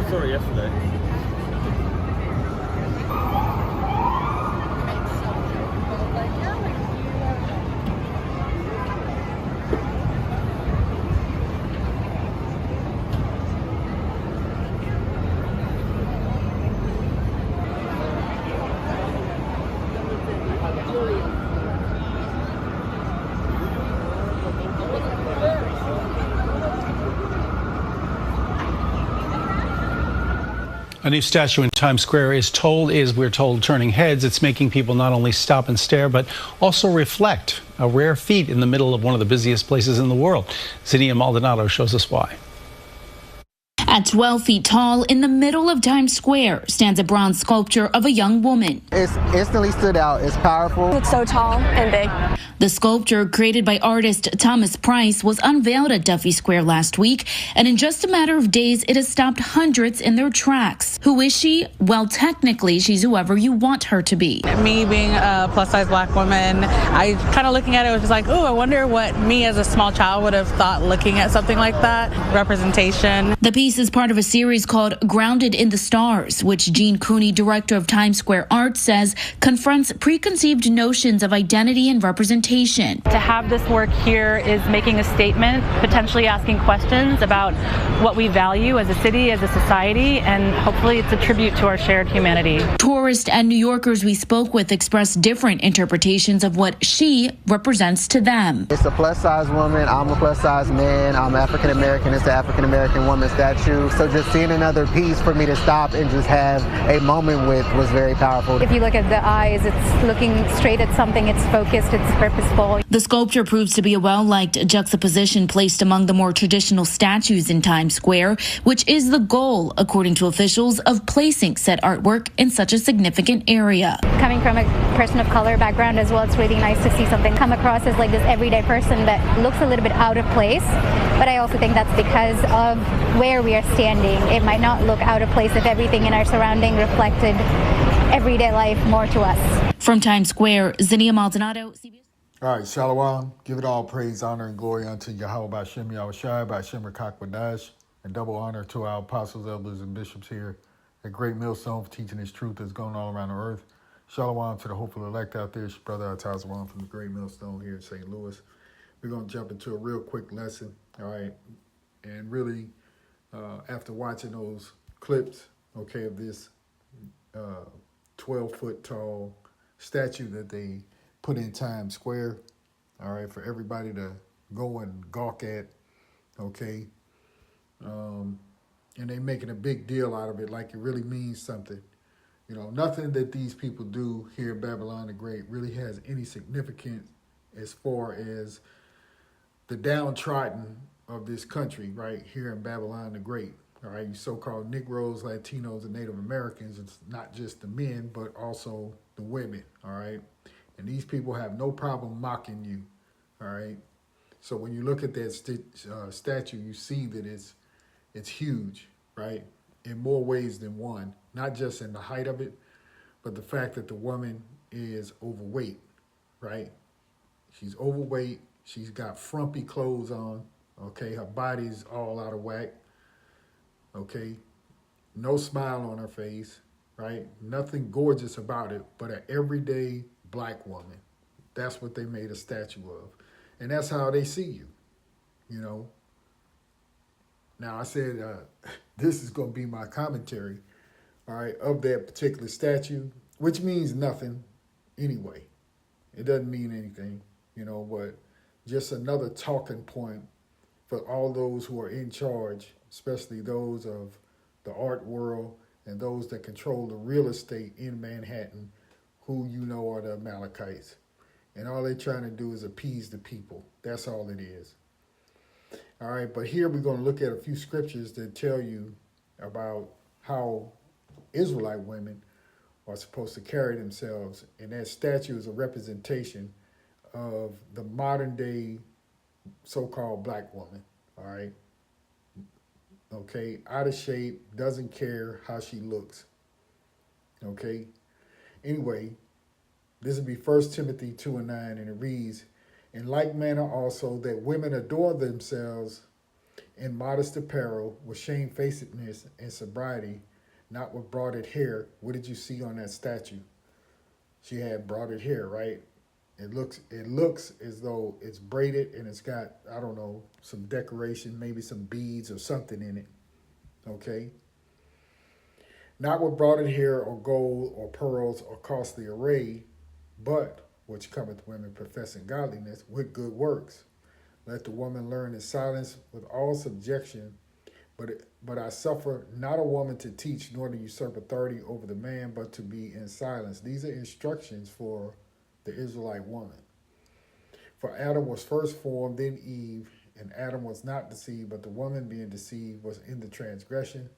saw it yesterday. A new statue in Times Square we're told, turning heads. It's making people not only stop and stare, but also reflect. A rare feat in the middle of one of the busiest places in the world. Zinnia Maldonado shows us why. At 12 feet tall, in the middle of Times Square, stands a bronze sculpture of a young woman. It's instantly stood out. It's powerful. It's so tall and big. The sculpture, created by artist Thomas Price, was unveiled at Duffy Square last week, and in just a matter of days, it has stopped hundreds in their tracks. Who is she? Well, technically, she's whoever you want her to be. Me being a plus-size black woman, I kind of looking at it was just like, oh, I wonder what me as a small child would have thought looking at something like that. Representation. The piece is part of a series called Grounded in the Stars, which Gene Cooney, director of Times Square Art, says confronts preconceived notions of identity and representation. To have this work here is making a statement, potentially asking questions about what we value as a city, as a society, and hopefully it's a tribute to our shared humanity. Tourists and New Yorkers we spoke with expressed different interpretations of what she represents to them. It's a plus-size woman. I'm a plus-size man. I'm African American. It's the African American woman statue. So just seeing another piece for me to stop and just have a moment with was very powerful. If you look at the eyes, it's looking straight at something. It's focused. It's purposeful. The sculpture proves to be a well-liked juxtaposition placed among the more traditional statues in Times Square, which is the goal, according to officials, of placing said artwork in such a significant area. Coming from a person of color background as well, it's really nice to see something come across as like this everyday person that looks a little bit out of place. But I also think that's because of where we are standing. It might not look out of place if everything in our surrounding reflected everyday life more to us. From Times Square, Zinnia Maldonado, CBS. All right, Shalom. Give it all praise, honor, and glory unto Yahweh B'Shem Yahushai, B'Shem Rakakwadash, and double honor to our apostles, elders, and bishops here at Great Millstone for teaching this truth that's going all around the earth. Shalom to the hopeful elect out there. It's your brother Atazawan from the Great Millstone here in St. Louis. We're going to jump into a real quick lesson, all right? And really, after watching those clips, okay, of this 12-foot tall statue that they put in Times Square, all right, for everybody to go and gawk at, okay? And they making a big deal out of it like it really means something. You know, nothing that these people do here in Babylon the Great really has any significance as far as the downtrodden of this country right here in Babylon the Great. All right, you so-called Negroes, Latinos, and Native Americans, it's not just the men, but also the women, all right? And these people have no problem mocking you, all right? So when you look at that statue, you see that it's huge, right? In more ways than one, not just in the height of it, but the fact that the woman is overweight, right? She's overweight. She's got frumpy clothes on, okay? Her body's all out of whack, okay? No smile on her face, right? Nothing gorgeous about it, but an everyday black woman. That's what they made a statue of. And that's how they see you, you know. Now, I said this is going to be my commentary, all right, of that particular statue, which means nothing anyway. It doesn't mean anything, you know, but just another talking point for all those who are in charge, especially those of the art world and those that control the real estate in Manhattan, who you know are the Amalekites. And all they're trying to do is appease the people. That's all it is. All right, but here we're going to look at a few scriptures that tell you about how Israelite women are supposed to carry themselves. And that statue is a representation of the modern day so-called black woman, all right? Okay, out of shape, doesn't care how she looks, okay? Anyway, this would be 1 Timothy 2:9, and it reads, "In like manner also that women adorn themselves in modest apparel, with shamefacedness and sobriety, not with braided hair. What did you see on that statue? She had braided hair, right? It looks as though it's braided and it's got, I don't know, some decoration, maybe some beads or something in it. Okay? Not with braided hair or gold or pearls or costly array, but which cometh women professing godliness with good works. Let the woman learn in silence with all subjection. But I suffer not a woman to teach, nor to usurp authority over the man, but to be in silence. These are instructions for the Israelite woman. For Adam was first formed, then Eve, and Adam was not deceived, but the woman being deceived was in the transgression.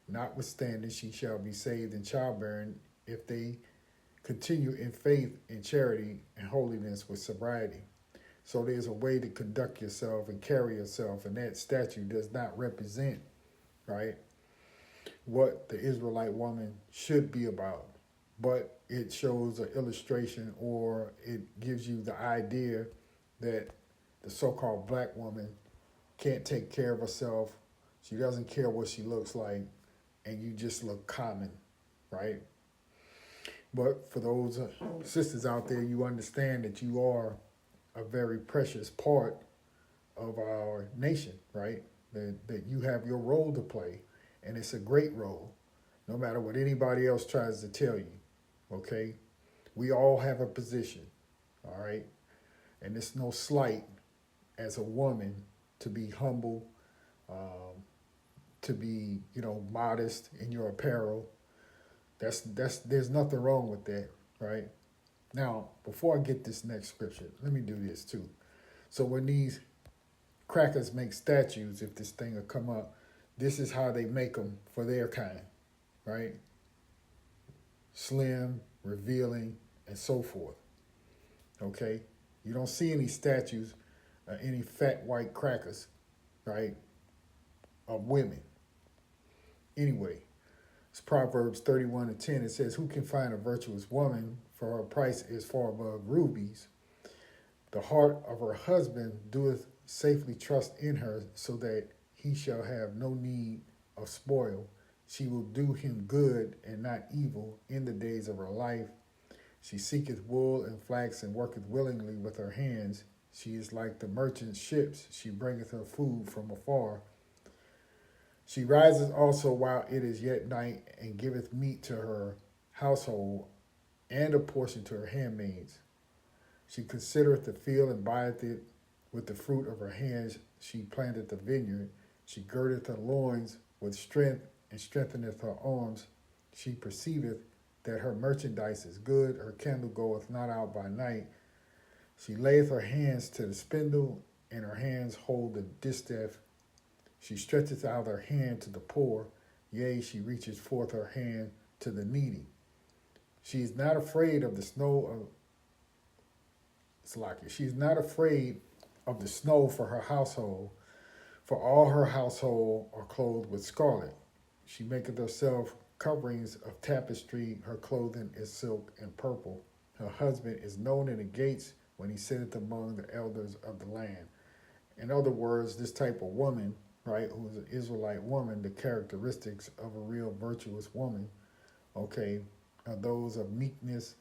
Notwithstanding, she shall be saved in childbearing if they continue in faith, in charity, and holiness with sobriety. So there's a way to conduct yourself and carry yourself, and that statue does not represent, right, what the Israelite woman should be about. But it shows an illustration, or it gives you the idea that the so-called black woman can't take care of herself. She doesn't care what she looks like, and you just look common, right? But for those sisters out there, you understand that you are a very precious part of our nation, right? That you have your role to play, and it's a great role, no matter what anybody else tries to tell you, okay? We all have a position, all right? And it's no slight as a woman to be humble, to be, modest in your apparel. There's nothing wrong with that, right? Now, before I get this next scripture, let me do this too. So when these crackers make statues, if this thing will come up, this is how they make them for their kind, right? Slim, revealing, and so forth, okay? You don't see any statues, any fat white crackers, right, of women. Anyway, it's Proverbs 31:10. It says, who can find a virtuous woman? For her price is far above rubies. The heart of her husband doeth safely trust in her, so that he shall have no need of spoil. She will do him good and not evil in the days of her life. She seeketh wool and flax and worketh willingly with her hands. She is like the merchant ships. She bringeth her food from afar. She rises also while it is yet night, and giveth meat to her household, and a portion to her handmaids. She considereth the field and buyeth it with the fruit of her hands. She planteth the vineyard. She girdeth her loins with strength, and strengtheneth her arms. She perceiveth that her merchandise is good. Her candle goeth not out by night. She layeth her hands to the spindle, and her hands hold the distaff. She stretcheth out her hand to the poor. Yea, she reaches forth her hand to the needy. She is not afraid of the snow of Slakia. She is not afraid of the snow for her household, for all her household are clothed with scarlet. She maketh herself coverings of tapestry. Her clothing is silk and purple. Her husband is known in the gates when he sitteth among the elders of the land. In other words, this type of woman, right, who is an Israelite woman, the characteristics of a real virtuous woman, okay, are those of meekness,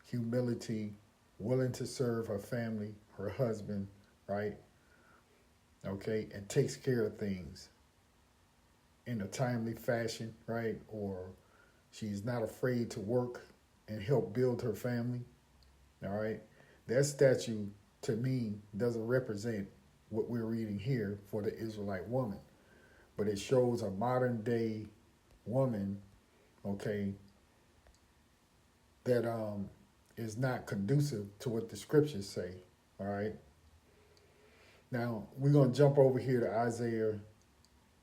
humility, willing to serve her family, her husband, right? Okay, and takes care of things in a timely fashion, right? Or she's not afraid to work and help build her family, all right? That statue, to me, doesn't represent what we're reading here for the Israelite woman, but it shows a modern day woman, okay, that is not conducive to what the scriptures say, all right? Now, we're going to jump over here to Isaiah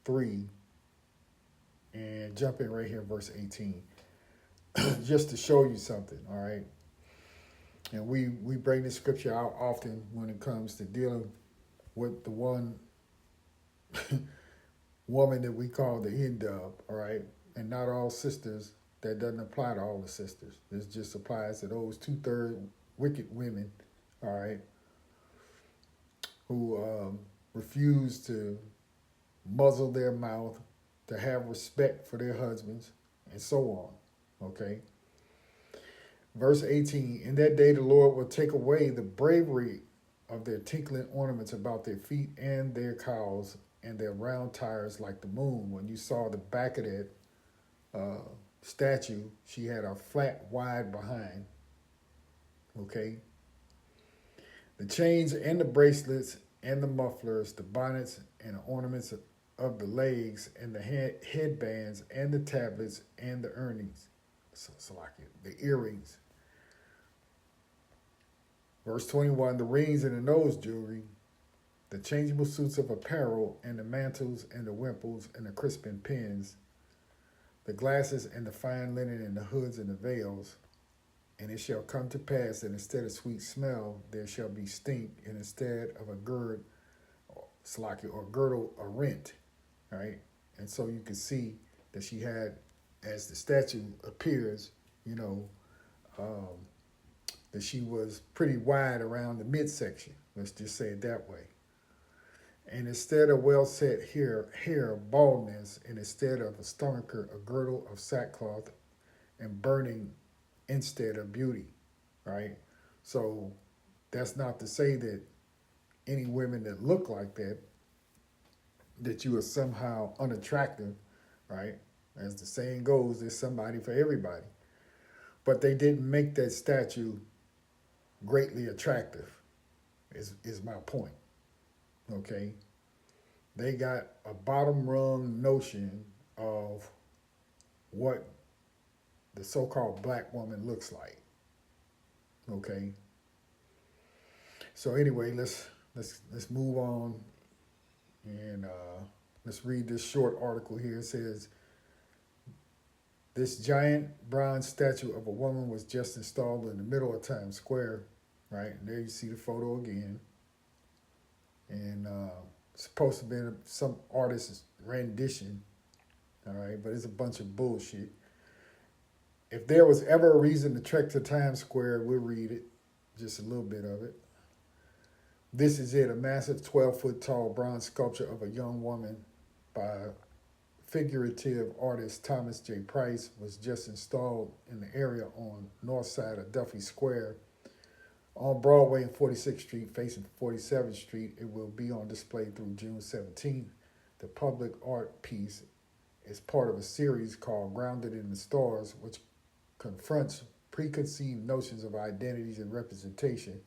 3 and jump in right here, verse 18, just to show you something, all right? And we bring this scripture out often when it comes to dealing with the one woman that we call the N-dub, all right? And not all sisters. That doesn't apply to all the sisters. This just applies to those 2/3 wicked women, all right, who refuse to muzzle their mouth, to have respect for their husbands, and so on. Okay? Verse 18, in that day the Lord will take away the bravery of their tinkling ornaments about their feet and their cowls and their round tires like the moon. When you saw the back of that statue, she had a flat, wide behind. Okay? The chains and the bracelets and the mufflers, the bonnets and the ornaments of the legs and the headbands and the tablets and the earrings. So like the earrings. Verse 21, the rings and the nose jewelry, the changeable suits of apparel and the mantles and the wimples and the crisping pins, the glasses and the fine linen and the hoods and the veils. And it shall come to pass that instead of sweet smell, there shall be stink, and instead of a gird, or girdle, a rent. Right? And so you can see that she had, as the statue appears, that she was pretty wide around the midsection. Let's just say it that way. And instead of well-set hair, baldness, and instead of a stomacher, a girdle of sackcloth, and burning instead of beauty, right? So that's not to say that any women that look like that you are somehow unattractive, right? As the saying goes, there's somebody for everybody. But they didn't make that statue greatly attractive, is my point, okay? They got a bottom rung notion of what the so-called black woman looks like, okay? So anyway, let's move on, and let's read this short article here. It says, this giant bronze statue of a woman was just installed in the middle of Times Square, right? And there you see the photo again. And it's supposed to be some artist's rendition, all right? But it's a bunch of bullshit. If there was ever a reason to trek to Times Square, we'll read it, just a little bit of it. This is it, a massive 12-foot tall bronze sculpture of a young woman by figurative artist Thomas J. Price was just installed in the area on north side of Duffy Square on Broadway and 46th Street facing 47th Street. It will be on display through June 17th. The public art piece is part of a series called Grounded in the Stars, which confronts preconceived notions of identities and representation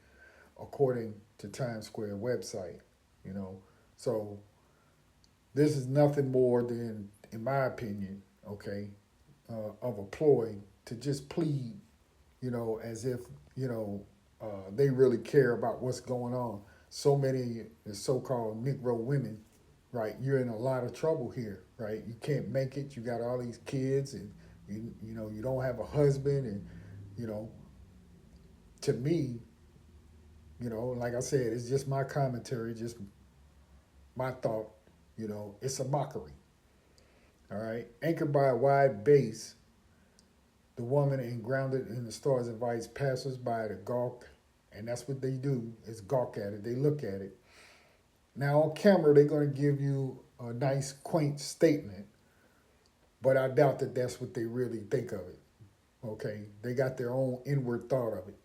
according to Times Square website, So this is nothing more than, in my opinion, okay, of a ploy to just plead, as if, they really care about what's going on. So many so-called Negro women, right, you're in a lot of trouble here, right? You can't make it. You got all these kids, and, you don't have a husband, and, to me, like I said, it's just my commentary, just my thought, it's a mockery. All right. Anchored by a wide base, the woman in Grounded in the Stars invites passers-by to gawk, and that's what they do, is gawk at it. They look at it. Now, on camera, they're going to give you a nice, quaint statement, but I doubt that that's what they really think of it. Okay. They got their own inward thought of it.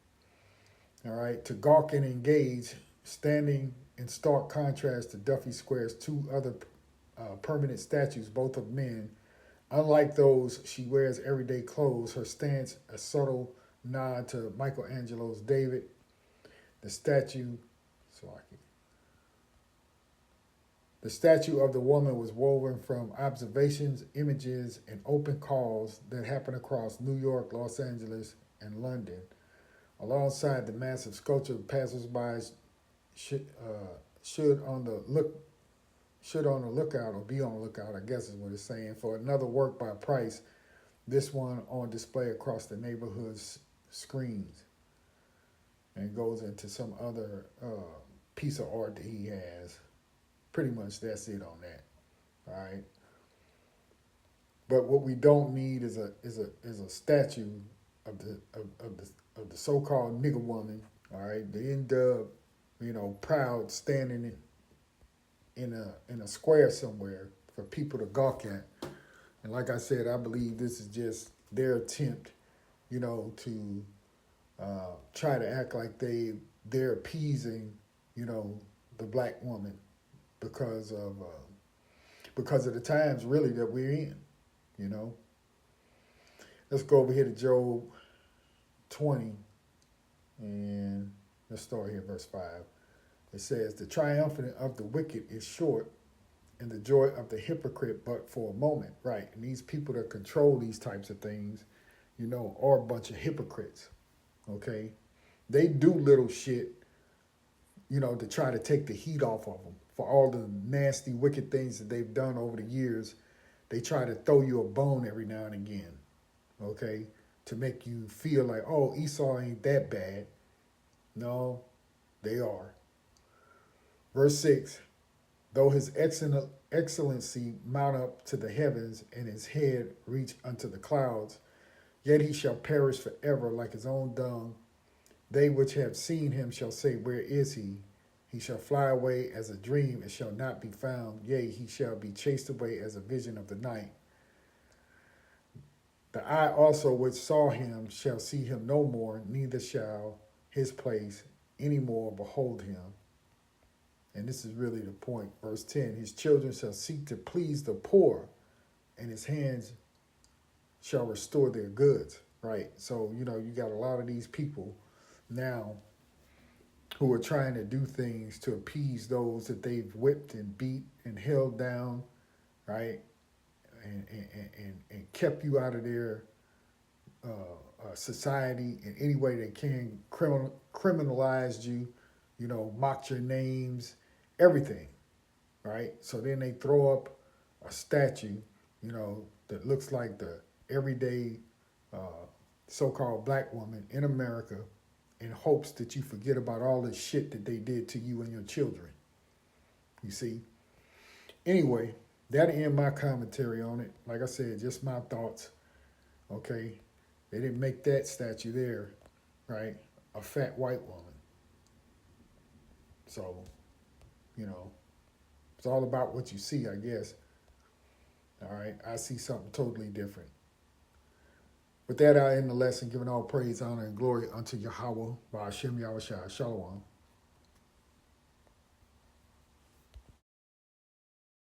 All right. To gawk and engage, standing in stark contrast to Duffy Square's two other permanent statues, both of men. Unlike those, she wears everyday clothes. Her stance, a subtle nod to Michelangelo's David. The statue of the woman was woven from observations, images, and open calls that happened across New York, Los Angeles, and London. Alongside the massive sculpture, passersby should on the lookout, or be on the lookout, I guess is what it's saying, for another work by Price, this one on display across the neighborhood's screens. And it goes into some other piece of art that he has. Pretty much that's it on that. All right. But what we don't need is a statue of the so-called nigger woman. All right, the N-Dub, proud standing in a square somewhere for people to gawk at. And like I said, I believe this is just their attempt, to try to act like they're appeasing, the black woman because of the times really that we're in, Let's go over here to Job 20, and let's start here, verse 5. It says, the triumphant of the wicked is short, and the joy of the hypocrite but for a moment. Right, and these people that control these types of things, are a bunch of hypocrites, okay? They do little shit, to try to take the heat off of them. For all the nasty, wicked things that they've done over the years, they try to throw you a bone every now and again, okay? To make you feel like, oh, Esau ain't that bad. No, they are. Verse 6, though his excellency mount up to the heavens and his head reach unto the clouds, yet he shall perish forever like his own dung. They which have seen him shall say, where is he? He shall fly away as a dream and shall not be found. Yea, he shall be chased away as a vision of the night. The eye also which saw him shall see him no more, neither shall his place any more behold him. And this is really the point. Verse 10, his children shall seek to please the poor, and his hands shall restore their goods. Right? So, you got a lot of these people now who are trying to do things to appease those that they've whipped and beat and held down, right? And kept you out of their society in any way they can, criminalized you, mocked your names, everything, right? So then they throw up a statue, that looks like the everyday so-called black woman in America in hopes that you forget about all the shit that they did to you and your children. You see? Anyway, that'll end my commentary on it. Like I said, just my thoughts, okay? They didn't make that statue there, right? A fat white woman. So, it's all about what you see, I guess. All right, I see something totally different. With that, I end the lesson, giving all praise, honor, and glory unto Yahweh, Ba'ashem Yahushua. Shalom.